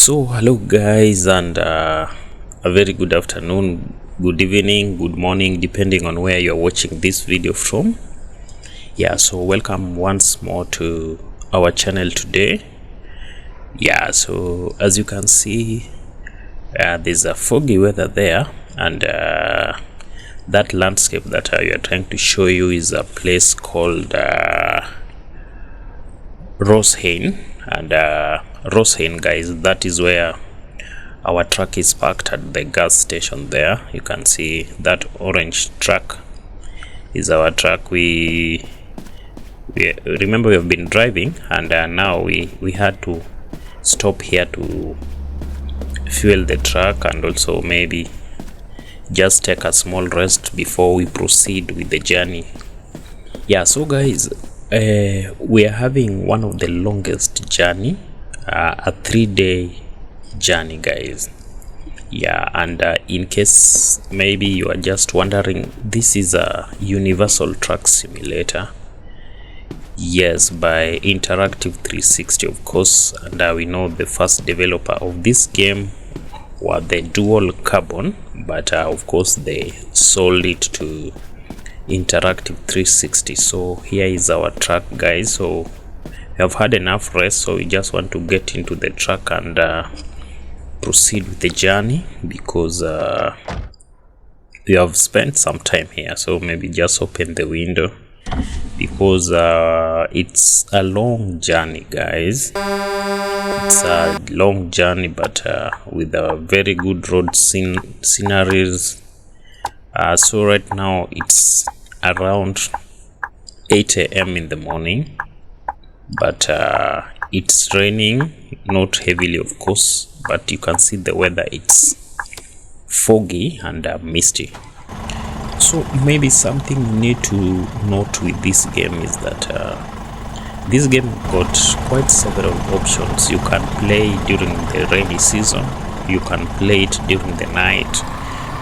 So hello guys, and a very good afternoon, good evening, good morning, depending on where you're watching this video from. So welcome once more to our channel today. So as you can see, there's a foggy weather there, and that landscape that we are trying to show you is a place called Rosenheim. And Rosenheim, guys, that is where our truck is parked at the gas station there. You can see that orange truck is our truck. We remember we have been driving, and now we had to stop here to fuel the truck and also maybe just take a small rest before we proceed with the journey. So guys, we are having one of the longest journey, a 3-day journey, guys. And in case maybe you are just wondering, this is a universal truck simulator, yes, by Interactive 360, of course. And we know the first developer of this game were the Dual Carbon, but of course they sold it to Interactive 360. So here is our truck, guys. So we have had enough rest, so we just want to get into the truck and proceed with the journey, because we have spent some time here. So maybe just open the window, because it's a long journey, guys. It's a long journey, but with a very good road sceneries. So right now it's around 8 a.m. in the morning, but it's raining, not heavily of course, but you can see the weather, it's foggy and misty. So maybe something you need to note with this game is that this game got quite several options. You can play during the rainy season, you can play it during the night,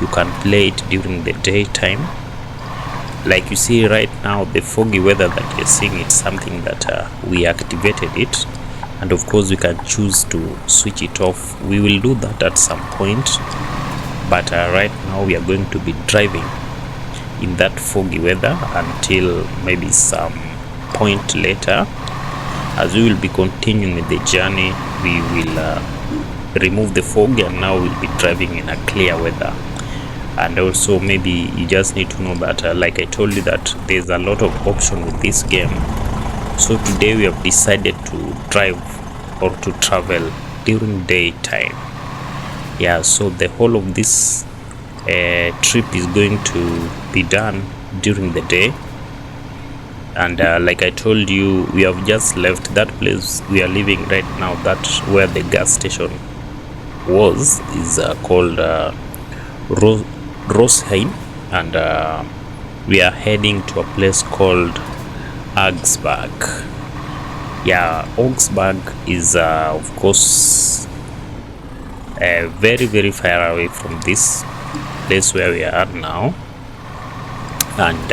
you can play it during the daytime. Like you see right now, the foggy weather that you're seeing, it's something that we activated it, and of course we can choose to switch it off. We will do that at some point, but right now we are going to be driving in that foggy weather until maybe some point later. As we will be continuing with the journey, we will remove the fog, and now we'll be driving in a clear weather. And also maybe you just need to know that like I told you, that there's a lot of option with this game. So today we have decided to drive or to travel during daytime. So the whole of this trip is going to be done during the day. And like I told you, we have just left that place we are living right now. That's where the gas station was, is called Rosenheim, and we are heading to a place called Augsburg. Augsburg is of course very far away from this place where we are now, and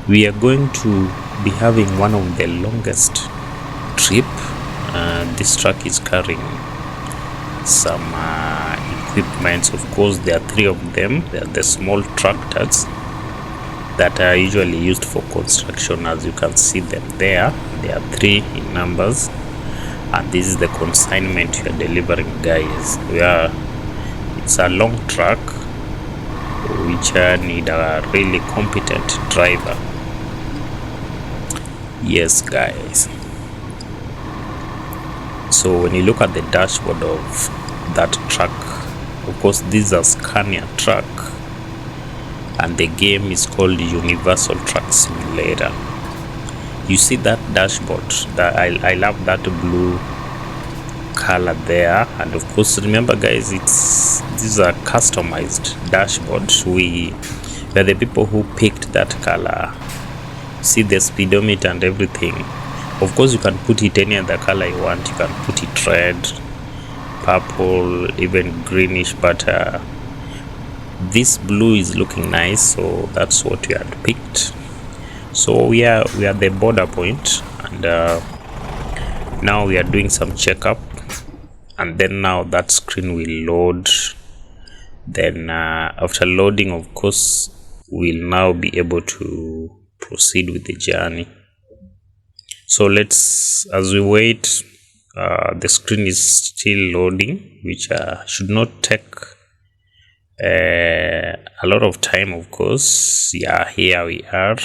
we are going to be having one of the longest trip. This truck is carrying some equipments. Of course there are 3 of them. They are the small tractors that are usually used for construction. As you can see them there, there are 3 in numbers, and this is the consignment you are delivering, guys. It's a long truck which need a really competent driver. Yes, guys. So when you look at the dashboard of that truck, of course this is a Scania truck, and the game is called Universal Truck Simulator. You see that dashboard, that I love that blue color there. And of course remember, guys, this is a customized dashboard. We are the people who picked that color. See the speedometer and everything. Of course you can put it any other color you want. You can put it red, purple, even greenish, but this blue is looking nice, so that's what we had picked. So we are the border point, and now we are doing some checkup and then now that screen will load. Then after loading, of course, we'll now be able to proceed with the journey. So as we wait, the screen is still loading, which should not take a lot of time, of course. Yeah, here we are.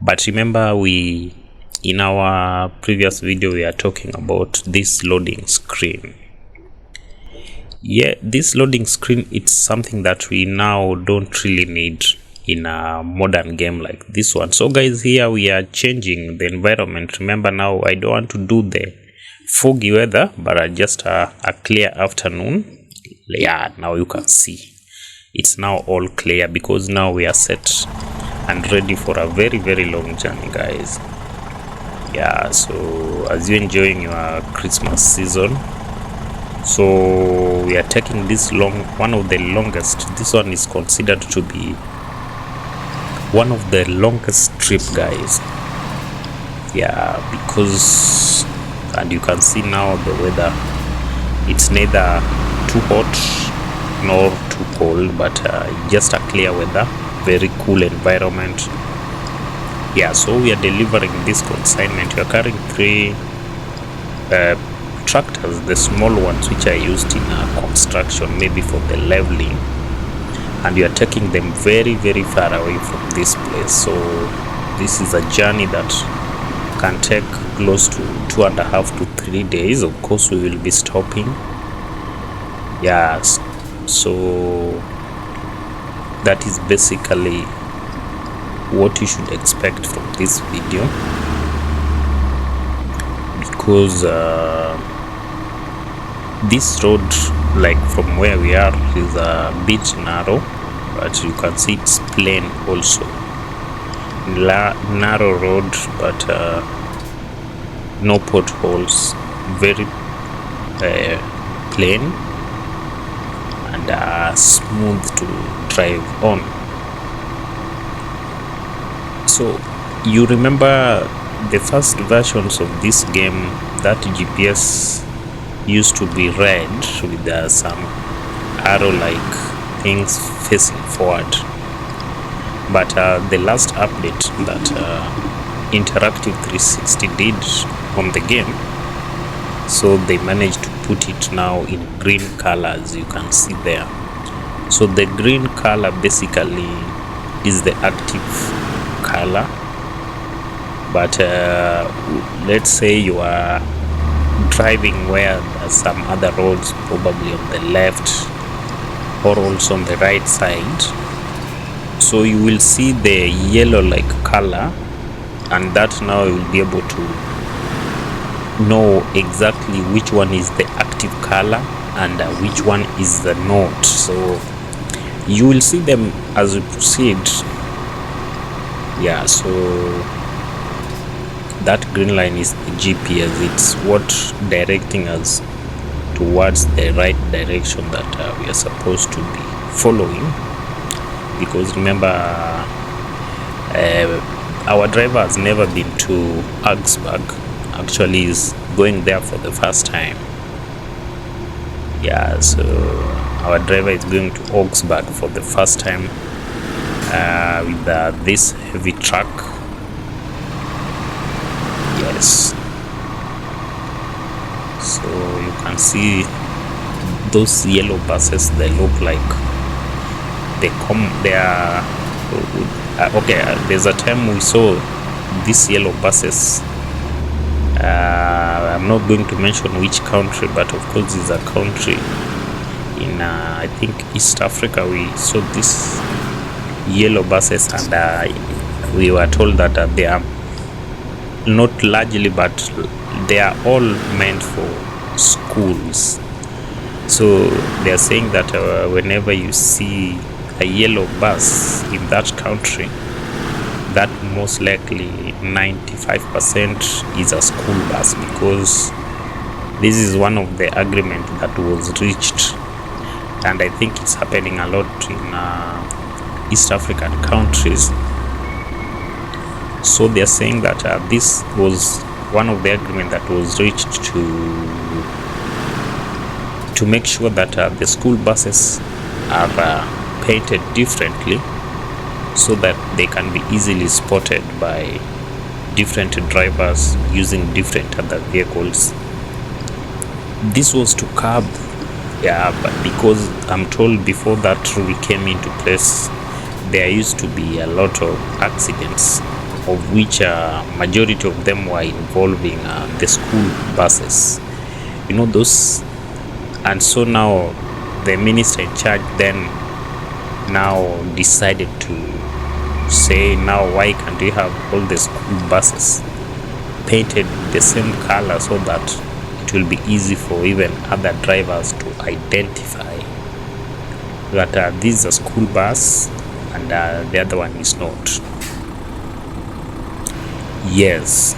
But remember, in our previous video we are talking about this loading screen. Yeah, this loading screen, it's something that we now don't really need in a modern game like this one. So guys, here we are changing the environment. Remember, now I don't want to do the foggy weather, but just a clear afternoon. Yeah, now you can see it's now all clear, because now we are set and ready for a very, very long journey, guys. Yeah, so as you're enjoying your Christmas season, so we are taking this one of the longest. This one is considered to be one of the longest trip, guys. Yeah, because, and you can see now the weather, it's neither too hot nor too cold, but just a clear weather, very cool environment. Yeah, so we are delivering this consignment. We are carrying 3 tractors, the small ones which are used in construction, maybe for the leveling, and we are taking them very, very far away from this place. So this is a journey that can take close to 2.5 to 3 days. Of course, we will be stopping. Yes, so that is basically what you should expect from this video, because this road, like from where we are, is a bit narrow, but you can see it's plain also. Narrow road, but no potholes, very plain and smooth to drive on. So you remember the first versions of this game, that GPS used to be red with some arrow like things facing forward, but the last update that Interactive 360 did on the game, so they managed to put it now in green colors. You can see there. So the green color basically is the active color, but let's say you are driving where there's some other roads, probably on the left or also on the right side, so you will see the yellow like color, and that now you will be able to know exactly which one is the active color and which one is the not. So you will see them as we proceed. Yeah, so that green line is the GPS. It's what directing us towards the right direction that we are supposed to be following, because remember, our driver has never been to Augsburg. Actually is going there for the first time. Yeah, so our driver is going to Augsburg for the first time with this heavy truck. Yes, so you can see those yellow buses. They look like they are okay. There's a time we saw these yellow buses. I'm not going to mention which country, but of course it's a country in I think East Africa. We saw these yellow buses, and we were told that they are not largely, but they are all meant for schools. So they are saying that whenever you see a yellow bus in that country, that most likely 95% is a school bus, because this is one of the agreement that was reached, and I think it's happening a lot in East African countries. So they are saying that this was one of the agreement that was reached to to make sure that the school buses are painted differently so that they can be easily spotted by different drivers using different other vehicles. This was to curb, but because I'm told before that rule came into place, there used to be a lot of accidents, of which majority of them were involving the school buses, those. And so now the minister in charge then now decided to say, now why can't we have all the school buses painted the same color so that it will be easy for even other drivers to identify that this is a school bus and the other one is not. Yes.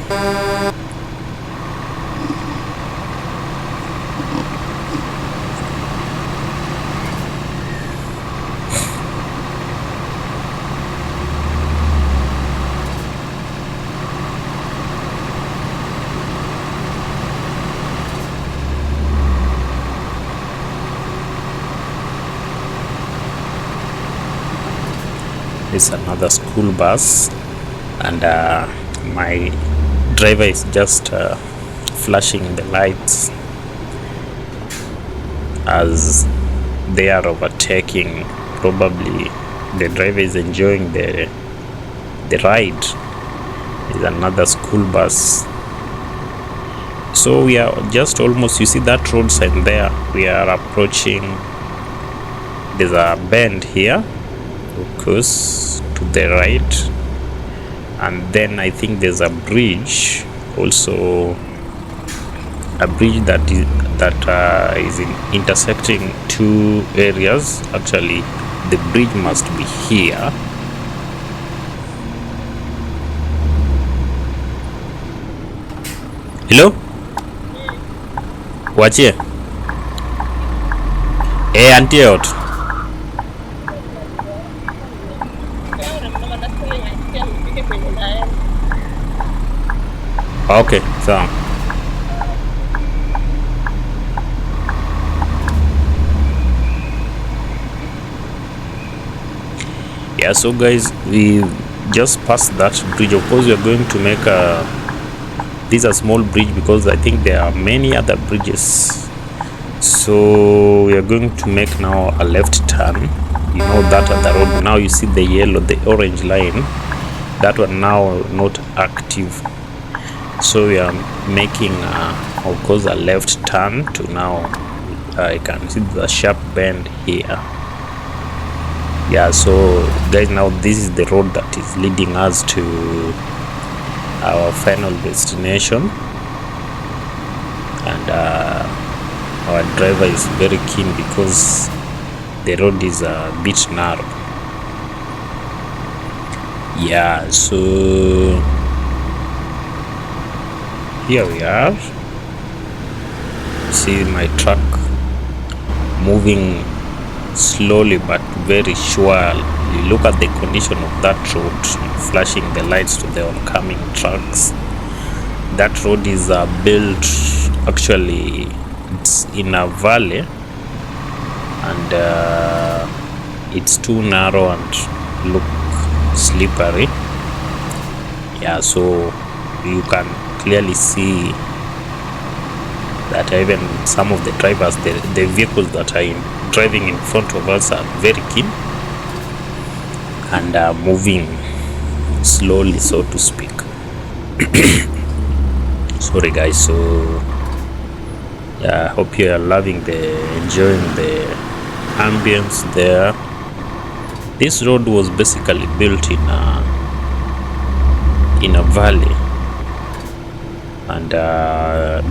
It's another school bus, and my driver is just flashing the lights as they are overtaking. Probably the driver is enjoying the ride. It's another school bus. So we are just almost, you see that road sign there, we are approaching. There's a bend here, of course, to the right, and then I think there's a bridge, also a bridge that is intersecting two areas. Actually, the bridge must be here. Hello, wachie anti out. Okay, sawa. Yeah, so guys, we just passed that bridge. Of course, we are going to make this a small bridge because I think there are many other bridges. So we are going to make now a left turn. That other road now, you see the yellow, the orange line, that one now not active. So we are making of course a left turn to now I can see the sharp bend here. Yeah, so guys, now this is the road that is leading us to our final destination, and our driver is very keen because the road is a bit narrow. Yeah, so here we are. See my truck moving slowly but very surely. Look at the condition of that road, flashing the lights to the oncoming trucks. That road is built, actually it's in a valley, and it's too narrow and look slippery. Yeah, so you can clearly see that even some of the drivers, the vehicles that are driving in front of us are very keen and are moving slowly, so to speak. Sorry guys, so yeah, I hope you are enjoying the ambience there. This road was basically built in a valley, and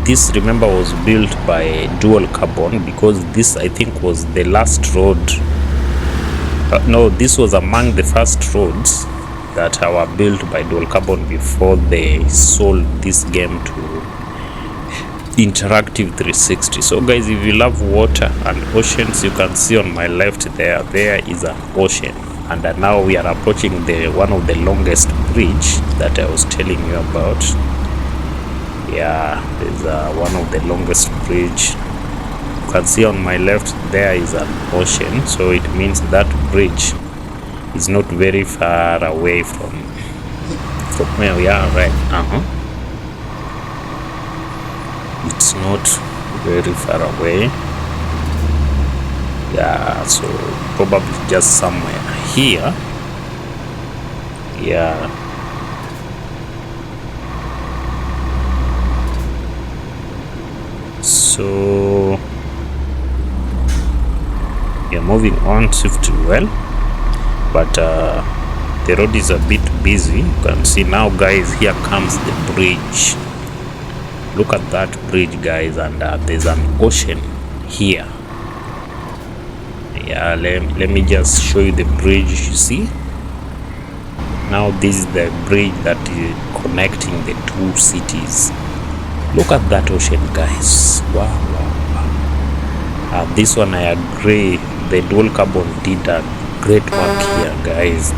this, remember, was built by dual carbon, because this, I think, was the last road. No, this was among the first roads that were built by dual carbon before they sold this game to Interactive 360. So guys, if you love water and oceans, you can see on my left there is an ocean, and now we are approaching one of the longest bridge that I was telling you about. Yeah, there's one of the longest bridge You can see on my left there is an ocean, so it means that bridge is not very far away from where we are right now. It's not very far away. Yeah, so probably just somewhere here. Yeah. So we are moving on swiftly well, but the road is a bit busy. You can see now, guys, here comes the bridge. Look at that bridge, guys, and there's an ocean here. Yeah, let me just show you the bridge. You see, now this is the bridge that is connecting the two cities. Look at that ocean, guys. Wow, wow, wow. This one, I agree, the dual carbon did a great work here, guys.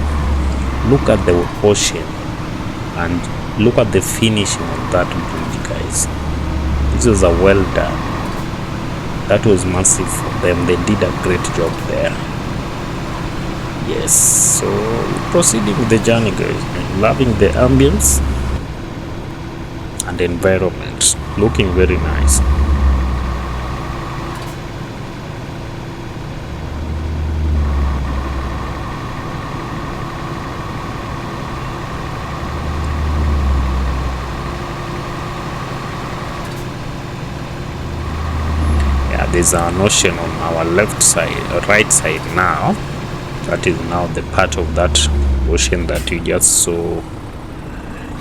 Look at the ocean and look at the finishing of that bridge, guys. This was a well done. That was massive for them. They did a great job there. Yes, so proceeding with the journey, guys. I'm loving the ambience and the environment, looking very nice. Yeah, there's an ocean on our left side, right side now. That is now the part of that ocean that you just saw.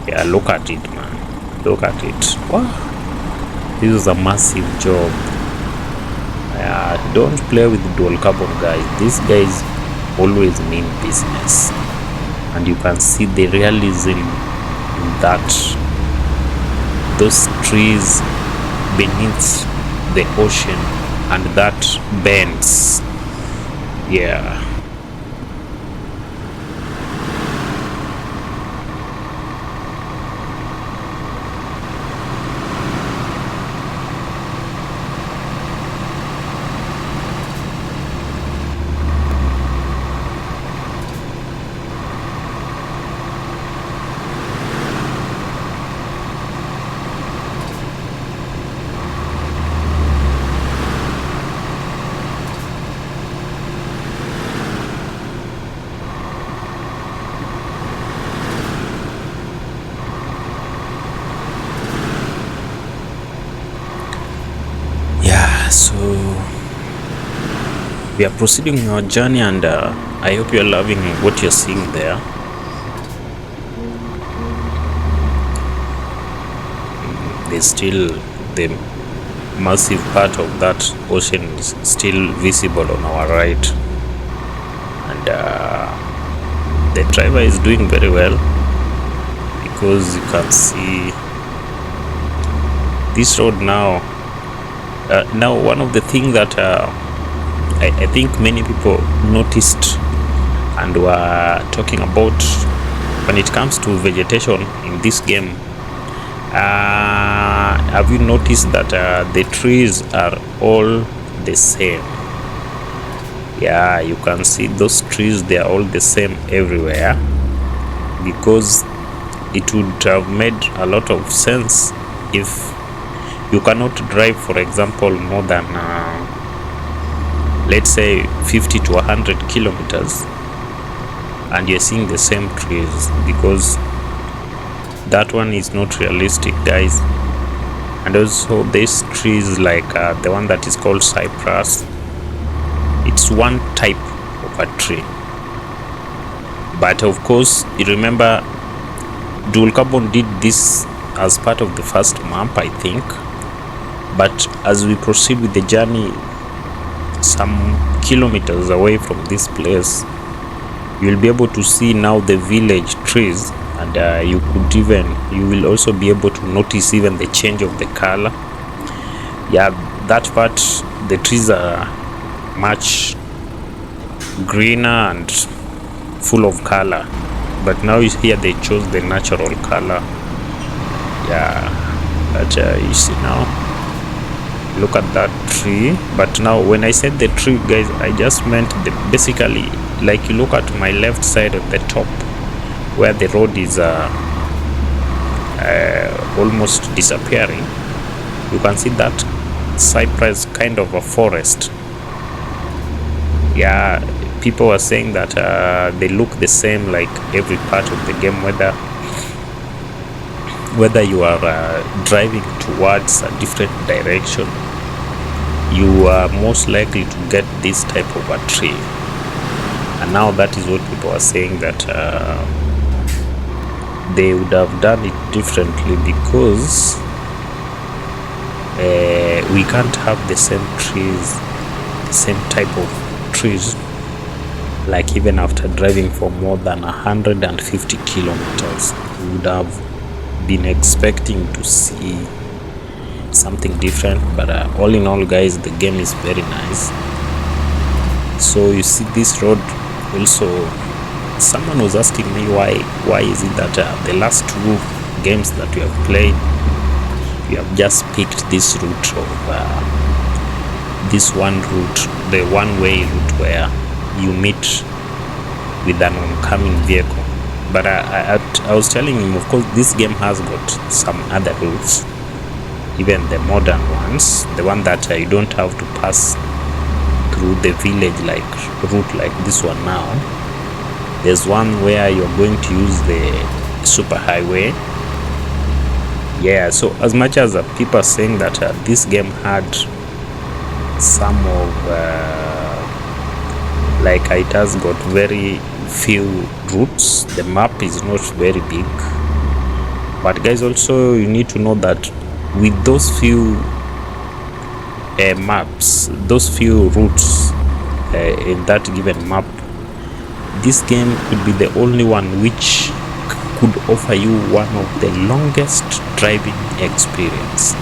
Yeah, look at it, man. Look at it. Wow, this is a massive job. Don't play with dual carbon, guys. These guys always mean business, and you can see the realism in that. Those trees beneath the ocean and that bends. Yeah. So we are proceeding in our journey, and I hope you are loving what you're seeing there. There's still the massive part of that ocean is still visible on our right, and the driver is doing very well, because you can see this road now. Now, one of the things that I think many people noticed and were talking about when it comes to vegetation in this game, have you noticed that the trees are all the same? Yeah, you can see those trees, they are all the same everywhere, because it would have made a lot of sense if you cannot drive, for example, more than let's say 50 to 100 kilometers and you're seeing the same trees, because that one is not realistic, guys. And also these trees, like the one that is called cypress, it's one type of a tree, but of course you remember dual carbon did this as part of the first map, I think. But as we proceed with the journey, some kilometers away from this place, you'll be able to see now the village trees, and you will also be able to notice even the change of the color. Yeah, that part, the trees are much greener and full of color, but now here they chose the natural color. Yeah, that you see now. Look at that tree. But now when I said the tree, guys, I just meant basically, like, you look at my left side of the top where the road is almost disappearing. You can see that cypress, kind of a forest. Yeah, people are saying that they look the same like every part of the game, whether you are driving towards a different direction, you are most likely to get this type of a tree. And now that is what people are saying, that they would have done it differently, because we can't have the same trees, the same type of trees, like even after driving for more than 150 kilometers. We would have been expecting to see something different. But all in all, guys, the game is very nice. So you see this road also, someone was asking me why is it that the last two games that we have played, we have just picked this route of this one route, the one-way route where you meet with an oncoming vehicle. But I was telling him, of course, this game has got some other routes, even the modern ones, the one that you don't have to pass through the village like route like this one. Now there's one where you're going to use the super highway. Yeah, so as much as people are saying that this game had some of like, it has got very few routes, the map is not very big. But guys, also you need to know that with those few maps, those few routes in that given map, this game could be the only one which could offer you one of the longest driving experience,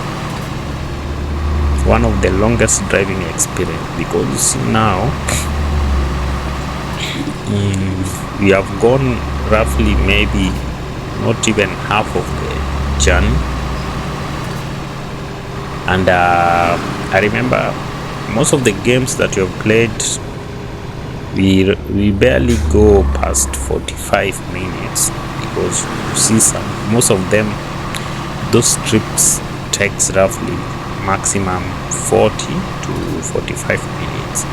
because you see now we have gone roughly maybe not even half of the journey. And I remember most of the games that you have played, we barely go past 45 minutes, because you see most of them, those trips takes roughly maximum 40 to 45 minutes.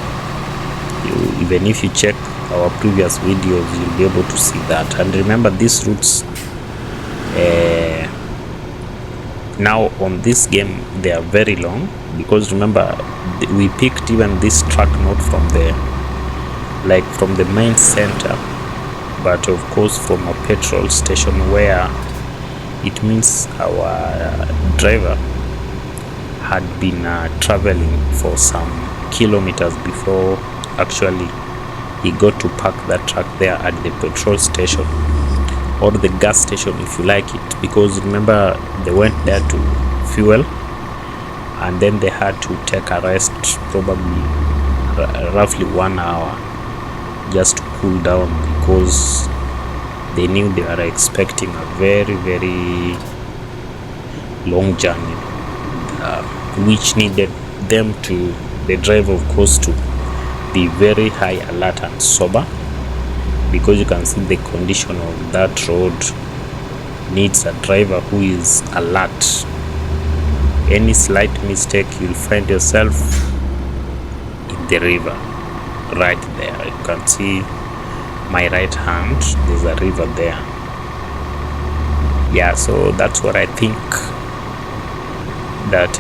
Even if you check our previous videos, you'll be able to see that. And remember, these routes now on this game, they are very long, because remember, we picked even this track not from from the main center, but of course from a petrol station, where it means our driver had been traveling for some kilometers before actually he got to park that truck there at the petrol station, or the gas station if you like it, because remember, they went there to fuel, and then they had to take a rest, probably roughly 1 hour, just to cool down, because they knew they were expecting a very, very long journey, which needed them to, the driver of course, to be very high alert and sober, because you can see the condition of that road needs a driver who is alert. Any slight mistake, you'll find yourself in the river right there. You can see my right hand, there's a river there. Yeah, so that's what I think, that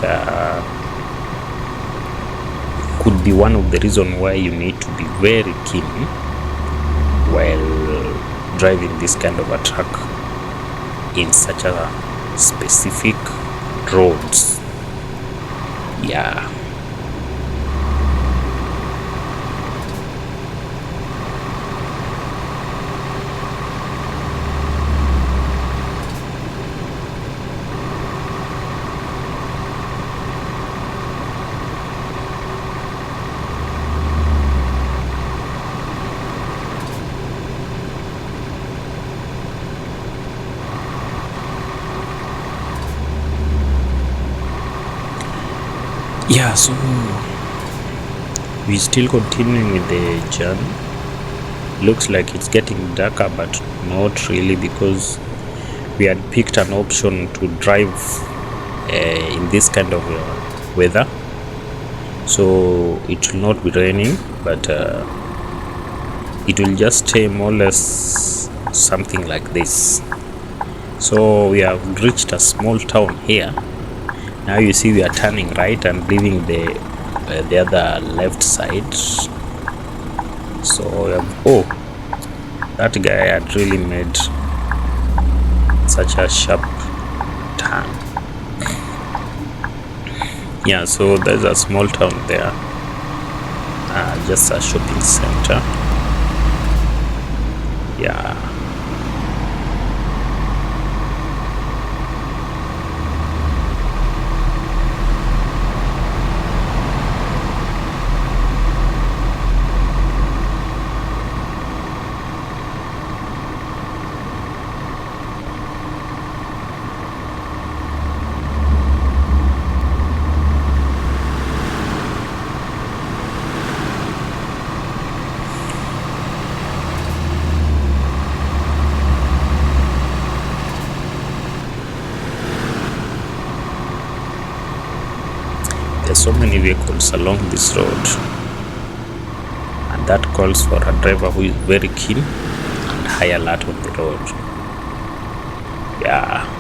could be one of the reasons why you need to be very keen while driving this kind of a truck in such a specific roads. Yeah. Yeah, so we still continuing with the journey. Looks like it's getting darker, but not really, because we had picked an option to drive in this kind of weather, so it will not be raining, but it will just stay more or less something like this. So we have reached a small town here. Now you see we are turning right and leaving the other left side. So oh, that guy had really made such a sharp turn. Yeah, so there's a small town there, just a shopping center. Yeah. There's so many vehicles along this road, and that calls for a driver who is very keen and high alert on the road. Yeah.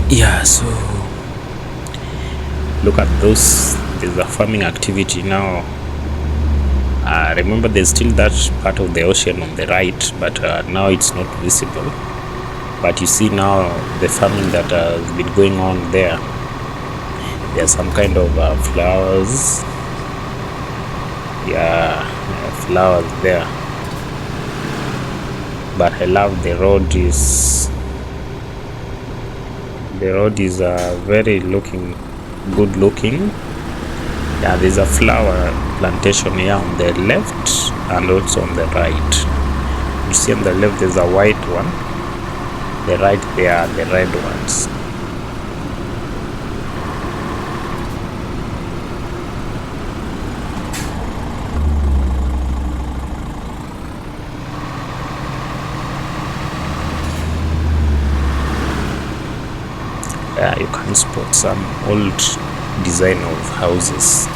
Yeah, so look at those. There's a farming activity now. Remember, there's still that part of the ocean on the right, but now it's not visible. But you see now the farming that has been going on there. There's some kind of flowers. Yeah, flowers there. But I love the road is very good looking. Yeah, there's a flower plantation here on the left and also on the right. You see on the left there's a white one, the right there are the red ones. Yeah, you can spot some old design of houses,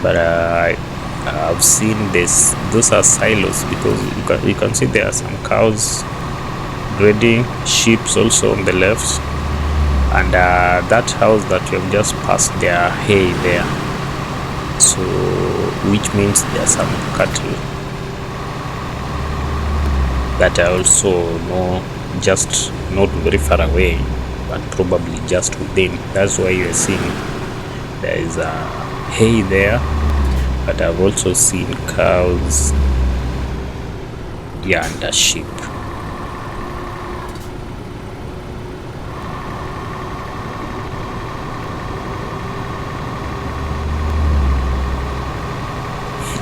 but I've seen those are silos, because you can see there are some cows grading, sheep also on the left, and that house that you have just passed, there are hay there, so which means there are some cattle that are also just not very far away, but probably just within. That's why you're seeing there is a hay there, but I've also seen cows, yeah, and a sheep.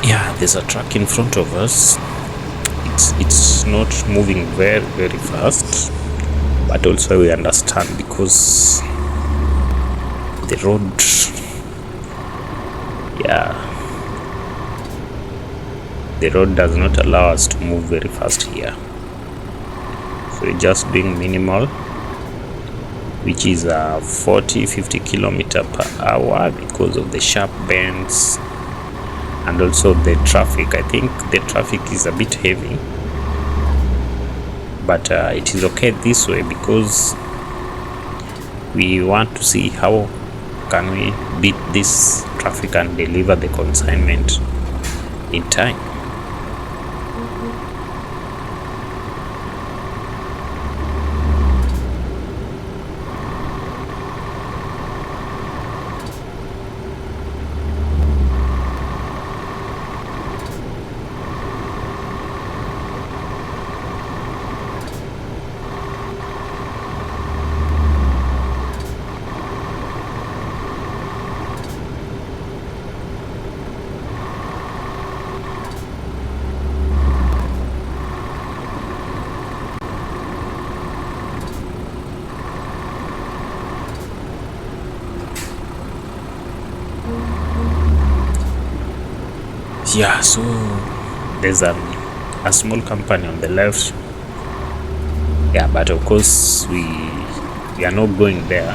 Yeah, there's a truck in front of us. It's not moving very fast, but also we understand because the road, yeah, the road does not allow us to move very fast here, so we're just doing minimal, which is 40-50 kilometer per hour, because of the sharp bends and also the traffic. I think the traffic is a bit heavy, but it is okay this way because we want to see how can we beat this traffic and deliver the consignment in time. yeah, so there's a small company on the left. Yeah, but of course we are not going there.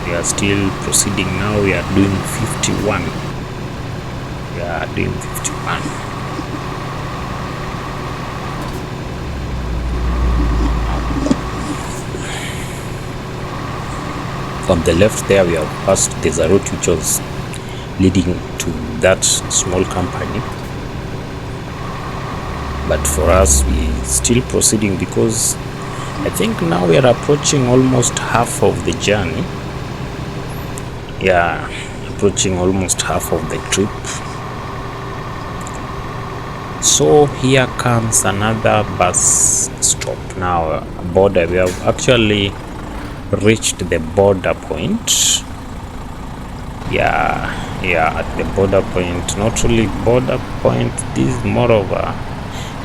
We are still proceeding now. We are doing 51. We are doing 51. On the left there we have passed, there's a road which was leading to that small company, but for us we still proceeding because I think now we are approaching almost half of the journey. Yeah, approaching almost half of the trip. So here comes another bus stop now. Border, we have actually reached the border point. Yeah, at the border point. Not really border point, this is more of a,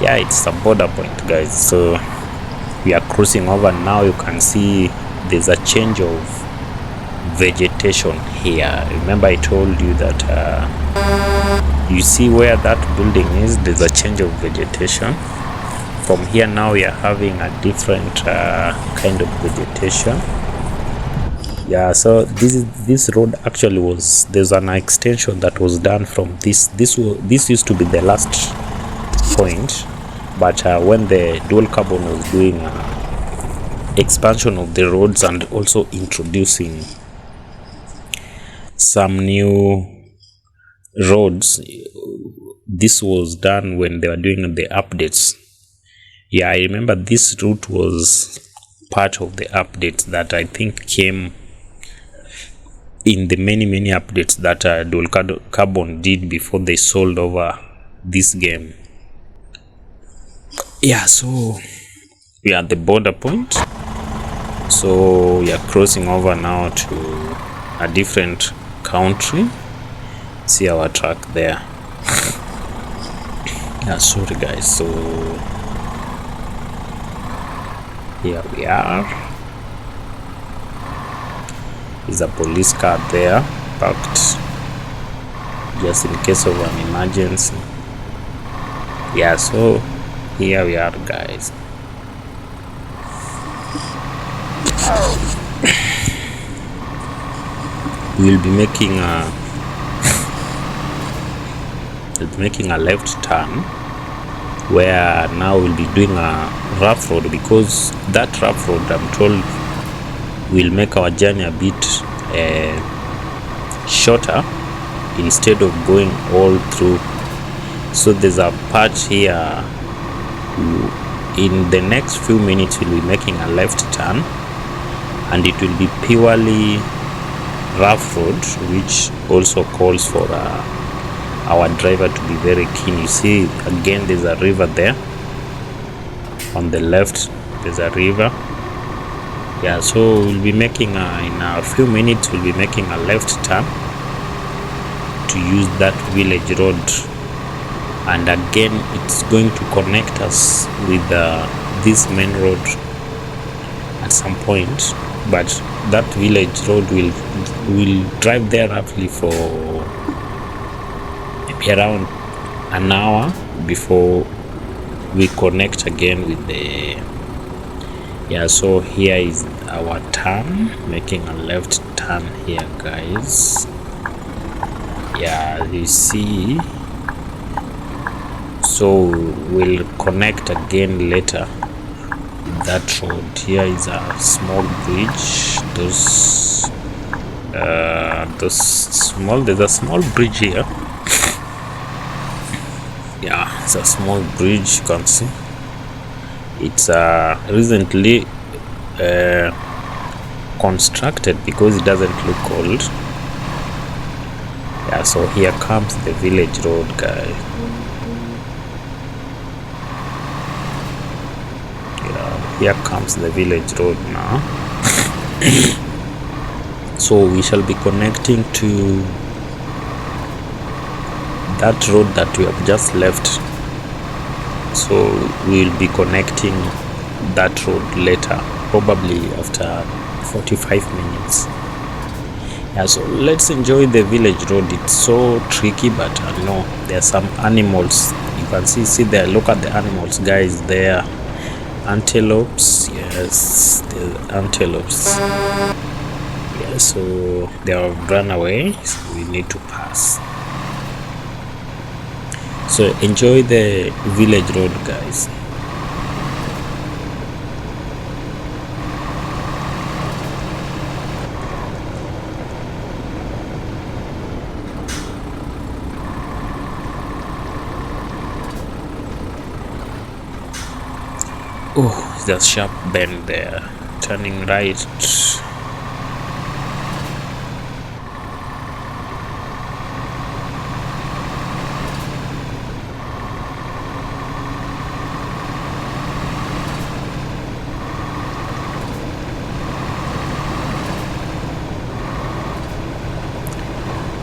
yeah, it's a border point, guys. So we are crossing over now. You can see there's a change of vegetation here. Remember I told you that you see where that building is, there's a change of vegetation. From here now we are having a different kind of vegetation. Yeah, so this road actually was, there's an extension that was done from this used to be the last point, but when the dual carbon was doing expansion of the roads and also introducing some new roads, this was done when they were doing the updates. Yeah, I remember this route was part of the updates that I think came in the many updates that dual carbon did before they sold over this game. Yeah, so we are at the border point, so we are crossing over now to a different country. See our truck there. Yeah, sorry guys, so here we are. There's a police car there parked just in case of an emergency. Yeah, so here we are, guys. We'll be making a left turn, where now we'll be doing a rough road, because that rough road, I'm told, will make our journey a bit shorter instead of going all through. So there's a patch here. In the next few minutes we'll be making a left turn, and it will be purely rough road, which also calls for our driver to be very keen. You see again there's a river there on the left, there's a river. Yeah, so we'll be making in a few minutes we'll be making a left turn to use that village road, and again it's going to connect us with this main road at some point. But that village road will drive there roughly for maybe around an hour before we connect again with the, yeah. So here is our turn, making a left turn here, guys. Yeah, you see, so we'll connect again later with that road. Here is a small bridge. There's a small bridge here. Yeah, it's a small bridge, you can see. It's recently constructed because it doesn't look old. Yeah, so here comes the village road, guys. Yeah, here comes the village road now. So we shall be connecting to that road that we have just left. So we'll be connecting that road later, probably after 45 minutes. Yeah, so let's enjoy the village road. It's so tricky, but no, there are some animals. You can see there. Look at the animals, guys. There, antelopes. Yes, the antelopes. Yeah, so they have run away. So we need to pass. So enjoy the village road, guys. Oh, there's a sharp bend there. Turning right.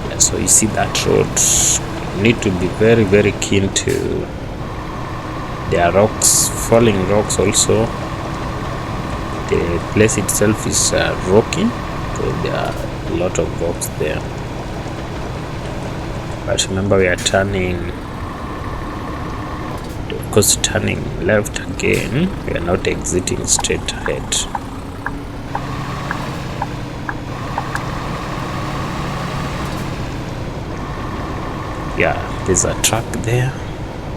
Yeah, so you see that road. You need to be very, very keen to. There are rocks, falling rocks also. The place itself is rocky, so there are a lot of rocks there. But remember, we are turning, of course, turning left again. We are not exiting straight ahead. Yeah, there's a truck there,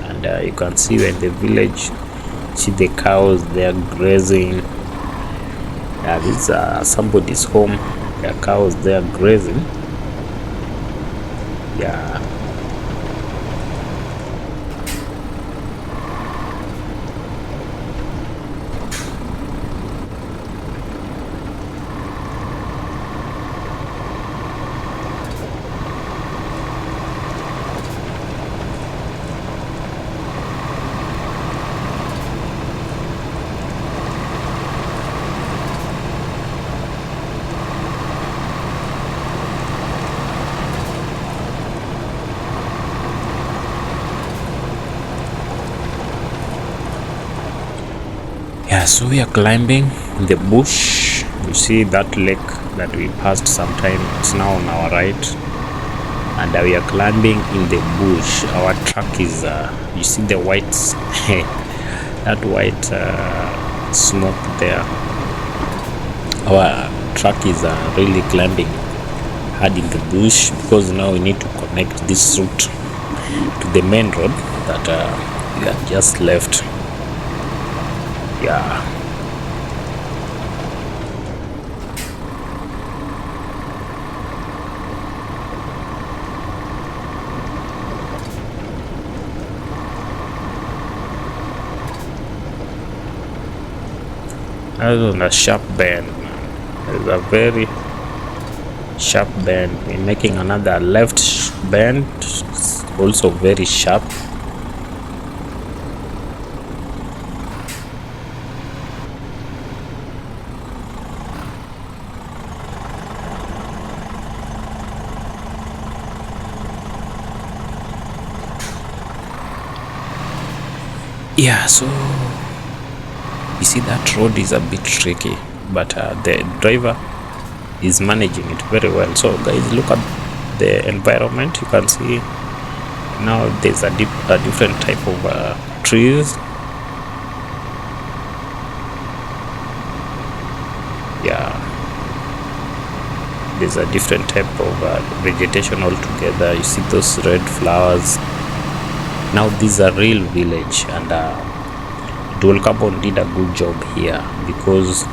and you can see when the village, see the cows, they are grazing. This is somebody's home. There are cows, they are grazing. Yeah. Yeah, so we are climbing in the bush. You see that lake that we passed sometime. It's now on our right, and we are climbing in the bush. Our truck is you see the white that white smoke there. Our truck is really climbing hard in the bush, because now we need to connect this route to the main road that we had just left. Yeah. Other than a sharp bend, there's a very sharp bend. We're making another left bend, also very sharp. Yeah, so you see that road is a bit tricky, but the driver is managing it very well. So guys, look at the environment. You can see now there's a different type of trees. Yeah, there's a different type of vegetation altogether. You see those red flowers. Now this is a real village, and Dual Carbon did a good job here, because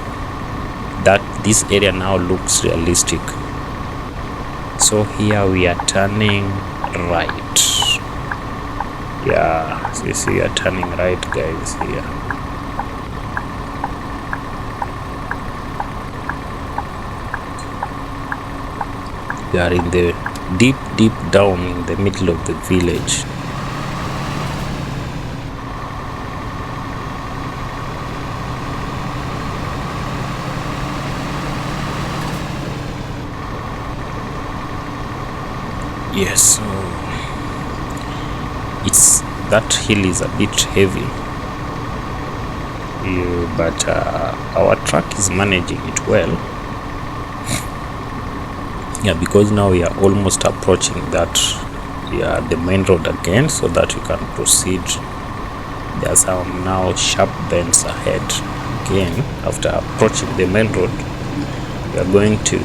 that this area now looks realistic. So here we are turning right. Yeah, so you see we are turning right, guys. Here we are in the deep down in the middle of the village. Yes, so it's that hill is a bit heavy, but our truck is managing it well. Yeah, because now we are almost approaching that, yeah, the main road again, so that we can proceed. There are some now sharp bends ahead again. After approaching the main road, we are going to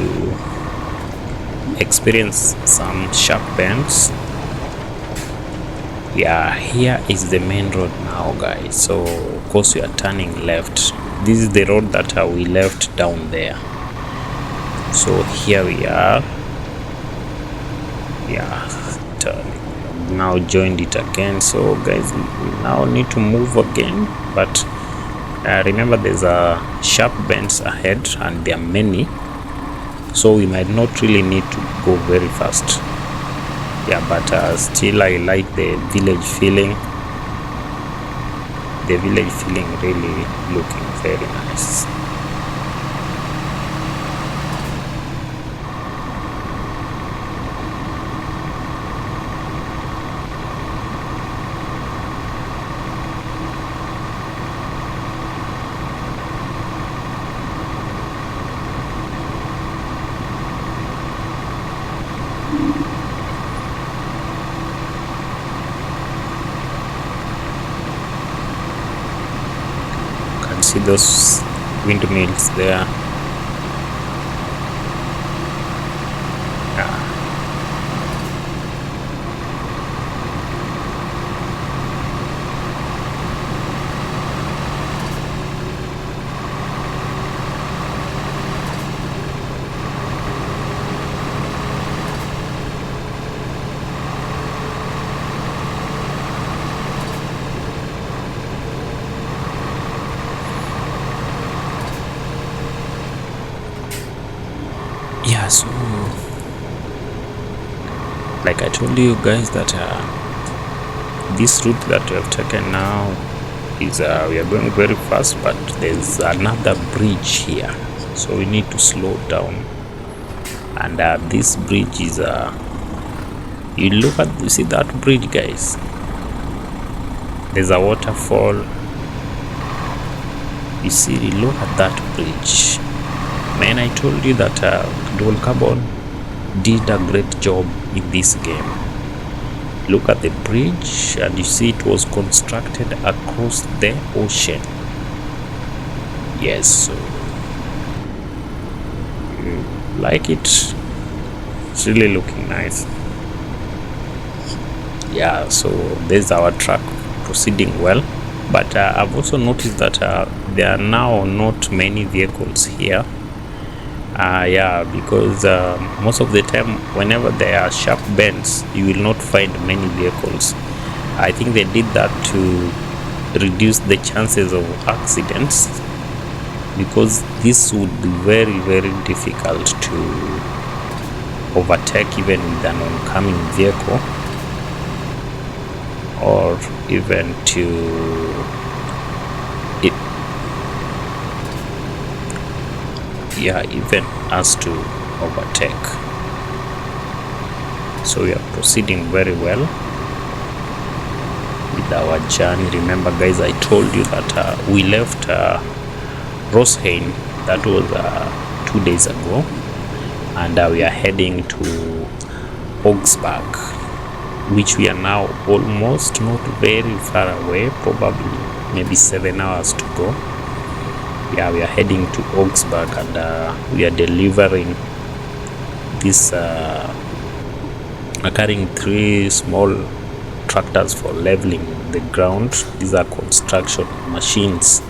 experience some sharp bends. Yeah, here is the main road now, guys. So of course we are turning left. This is the road that we left down there. So here we are. Yeah, turning. Now joined it again. So guys, we now need to move again, but remember there's a sharp bends ahead and there are many, so we might not really need to go very fast. Yeah, but still I like the village feeling. The village feeling really looking very nice. See those windmills there. Yeah. Yeah, so like I told you guys that this route that we have taken now is we are going very fast, but there's another bridge here, so we need to slow down. And this bridge is you see that bridge, guys? There's a waterfall. You see, look at that bridge. Man, I told you that Dual Carbon did a great job in this game. Look at the bridge, and you see it was constructed across the ocean. Yes, so like it. It's really looking nice. Yeah, so there's our truck proceeding well, but I've also noticed that there are now not many vehicles here. Yeah, because most of the time whenever there are sharp bends, you will not find many vehicles. I think they did that to reduce the chances of accidents, because this would be very, very difficult to overtake even with an oncoming vehicle, or even even us to overtake. So we are proceeding very well with our journey. Remember, guys, I told you that we left Rosenheim, that was 2 days ago, and we are heading to Augsburg, which we are now almost not very far away, probably maybe 7 hours to go. Yeah, we are heading to Augsburg, and we are delivering this carrying 3 small tractors for leveling the ground. These are construction machines.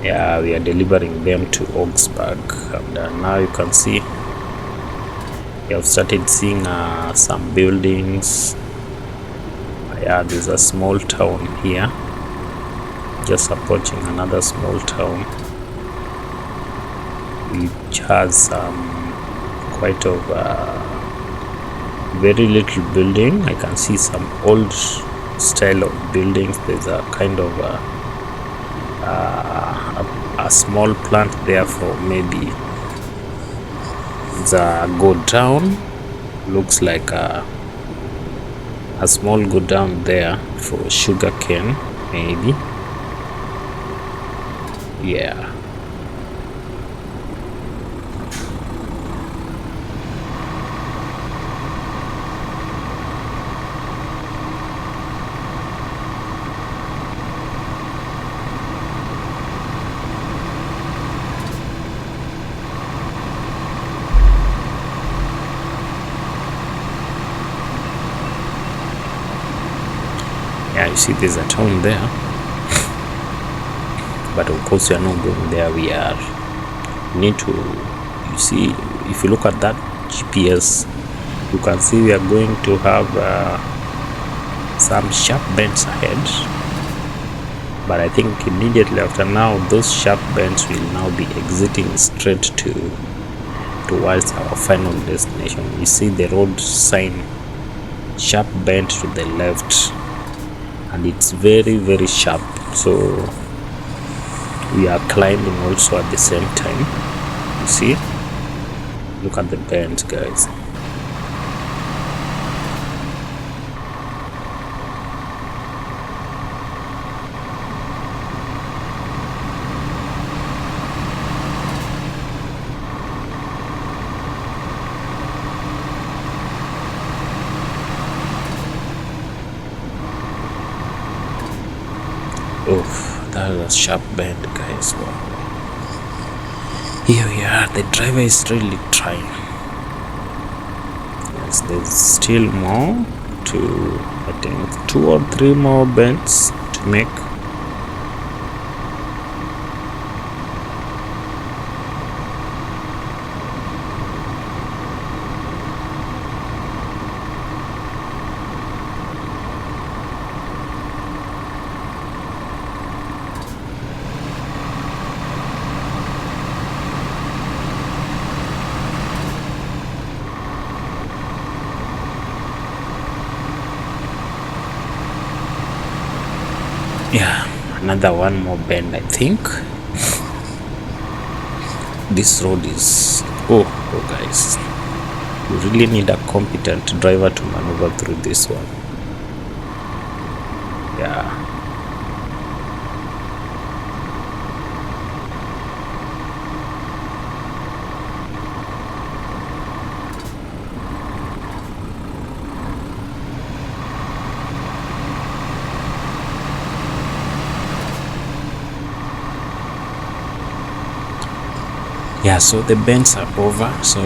Yeah, we are delivering them to Augsburg, and now you can see we have started seeing some buildings. Yeah, there's a small town here, just approaching another small town which has quite of very little building. I can see some old style of buildings. There's a kind of a small plant there for maybe the go down. Looks like a small go down there for sugar cane, maybe. Yeah. you see there's a town there, but of course we are not going there. We need to, you see, if you look at that GPS, you can see we are going to have some sharp bends ahead, but I think immediately after now those sharp bends will now be exiting straight towards our final destination. You see the road sign, sharp bend to the left, and it's very, very sharp, so we are climbing also at the same time. You see, look at the bend, guys. Oh, that was a sharp bend, guys. Wow. Here we are. The driver is really trying. Yes, there's still more to, I think, 2 or 3 more bends to make. Yeah, another one more bend, I think. This road is, oh guys, you really need a competent driver to maneuver through this one. Yeah. Yeah, so the bends are over. So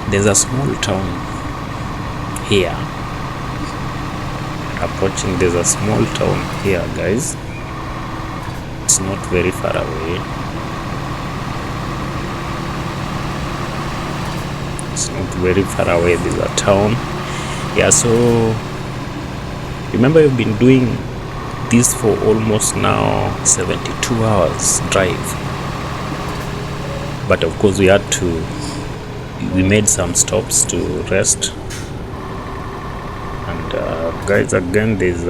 there's a small town here approaching. There's a small town here, guys. It's not very far away. It's not very far away. There's a town. Yeah, so remember, you've been doing this for almost now 72 hours drive. But of course we made some stops to rest, and guys, again there's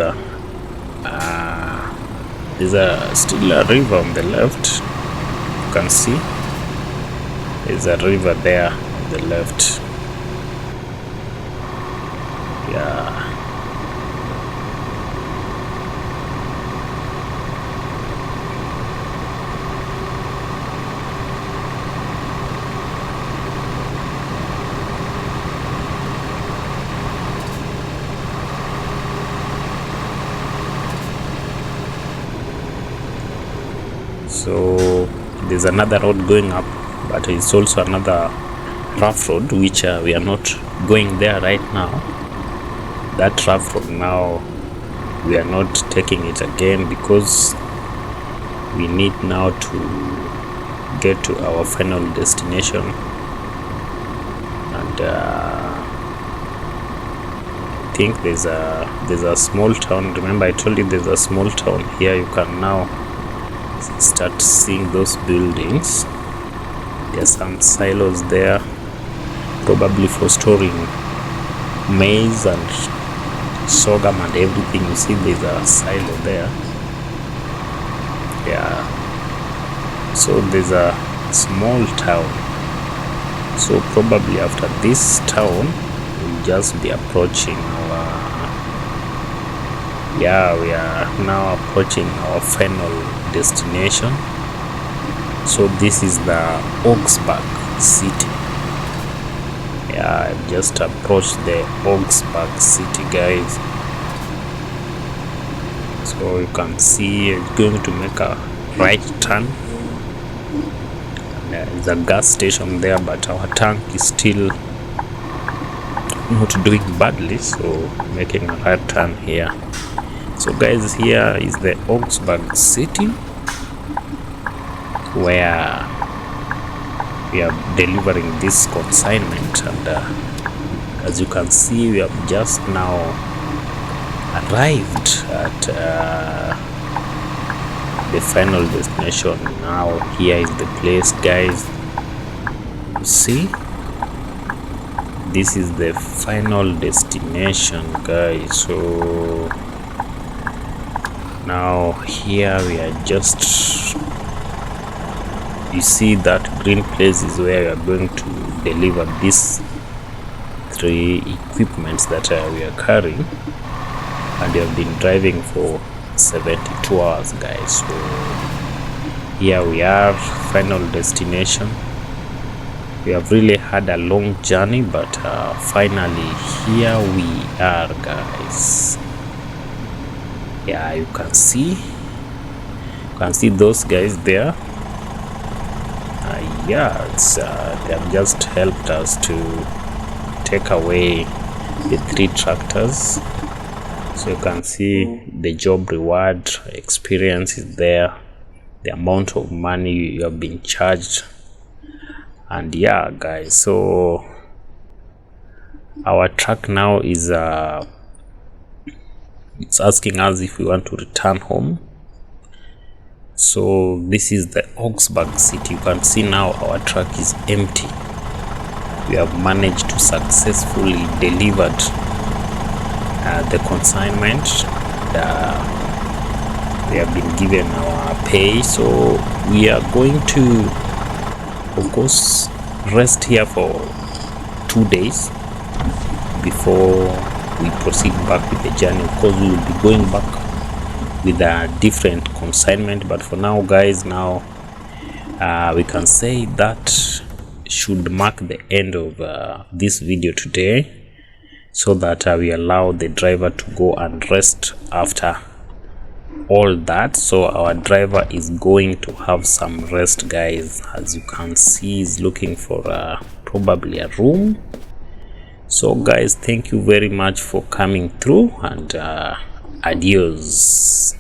still a river on the left. You can see there's a river there on the left. Yeah. So there's another road going up, but it's also another rough road, which we are not going there right now. That rough road now, we are not taking it again, because we need now to get to our final destination. And I think there's a small town. Remember, I told you there's a small town here. You can now start seeing those buildings. There's some silos there, probably for storing maize and sorghum and everything. You see there's a silo there. Yeah, so there's a small town. So probably after this town we'll just be approaching we are now approaching our final destination. So this is the Augsburg city. Yeah, I've just approached the Augsburg city, guys. So you can see it's going to make a right turn. There's a gas station there, but our tank is still not doing badly, so making a right turn here. So guys, here is the Augsburg city where we are delivering this consignment, and as you can see, we have just now arrived at the final destination. Now here is the place, guys. You see, this is the final destination, guys. So now here we are just, you see that green place is where we are going to deliver these 3 equipments that we are carrying, and we have been driving for 72 hours, guys. So here we are, final destination. We have really had a long journey, but finally here we are, guys. Yeah, you can see those guys there. Yeah, they have just helped us to take away the 3 tractors. So you can see the job reward experience is there, the amount of money you have been charged. And yeah, guys, so our truck now is it's asking us if we want to return home. So this is the Augsburg city. You can see now our truck is empty. We have managed to successfully delivered the consignment. We have been given our pay, so we are going to, of course, rest here for 2 days before we proceed back with the journey. Of course, we will be going back with a different consignment, but for now, guys, now we can say that should mark the end of this video today, so that we allow the driver to go and rest after all that. So our driver is going to have some rest, guys. As you can see, he's looking for probably a room. So guys, thank you very much for coming through, and adios.